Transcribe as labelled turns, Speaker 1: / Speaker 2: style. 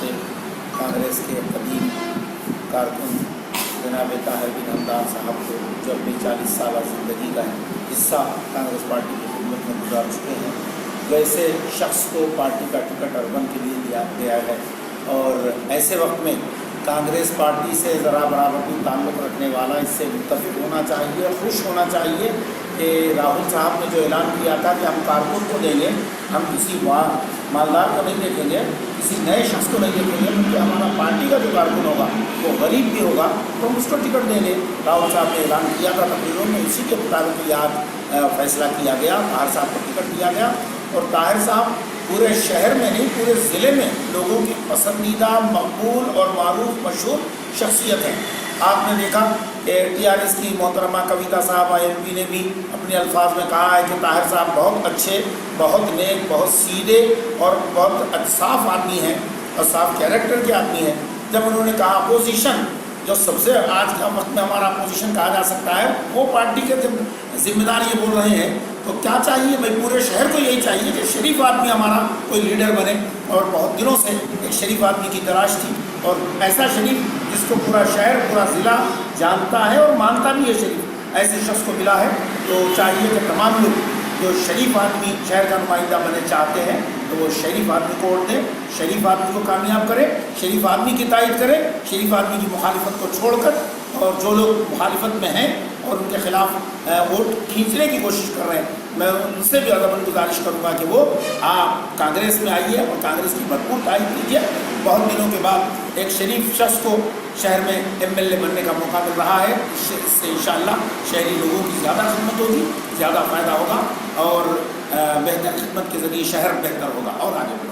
Speaker 1: से कांग्रेस के कदीम कारकुन जनाब ताहिर बिन हमदान साहब को जो अपनी 40 साल ज़िंदगी का हिस्सा कांग्रेस पार्टी की खिदमत में गुजार चुके हैं, वैसे शख्स को पार्टी का टिकट अर्बन के लिए दिया गया है। और ऐसे वक्त में कांग्रेस पार्टी से ज़रा बराबरी ताल्लुक़ रखने वाला इससे मुत्तफ़िक़ होना चाहिए, खुश होना चाहिए कि राहुल साहब ने जो ऐलान किया था कि हम कारकुन को देंगे, हम किसी मालदार को नहीं देखेंगे, किसी नए शख्स को नहीं देखेंगे, क्योंकि हमारा पार्टी का जो कारकुन होगा वो गरीब भी होगा तो हम उसको टिकट देंगे। राहुल साहब ने ऐलान किया था तकरीरों में, इसी के मुताबिक आज फैसला किया गया, ताहिर साहब को टिकट दिया गया। और ताहिर साहब पूरे शहर में नहीं, पूरे ज़िले में लोगों की पसंदीदा, मकबूल और मारूफ मशहूर शख्सियत हैं। आपने देखा कि TRS की मोहतरमा कविता साहबा MP ने भी अपने अल्फाज में कहा है कि ताहिर साहब बहुत अच्छे, बहुत नेक, बहुत सीधे और बहुत साफ़ आदमी हैं और साफ़ कैरेक्टर के आदमी हैं। जब उन्होंने कहा अपोजिशन, जो सबसे आज के वक्त में हमारा अपोजिशन कहा जा सकता है, वो पार्टी के जब जिम्मेदार ये बोल रहे हैं तो क्या चाहिए भाई, पूरे शहर को यही चाहिए कि शरीफ आदमी हमारा कोई लीडर बने। और बहुत दिनों से एक शरीफ आदमी की तलाश थी और ऐसा शरीफ जिसको पूरा शहर, पूरा ज़िला जानता है और मानता भी है शरीफ, ऐसे शख्स को मिला है। तो चाहिए कि तमाम लोग जो शरीफ आदमी शहर का नुमाइंदा बनने चाहते हैं तो वो शरीफ आदमी को वोट दें, शरीफ आदमी को कामयाब करें, शरीफ आदमी की तायद करें, शरीफ आदमी की मुखालिफत को छोड़कर। और जो लोग मुखालिफत में हैं और उनके ख़िलाफ़ वोट खींचने की कोशिश कर रहे हैं, मैं उनसे भी अदबन गुजारिश करूँगा कि वो आप कांग्रेस में आइए और कांग्रेस की भरपूर तायद कीजिए। बहुत दिनों के बाद एक शरीफ शख्स को शहर में MLA बनने का मौका मिल रहा है, इससे इंशाअल्लाह शहरी लोगों की ज़्यादा खिदमत होगी, ज़्यादा फ़ायदा होगा और बेहतर खिदमत के ज़रिए शहर बेहतर होगा और आगे बढ़ेगा।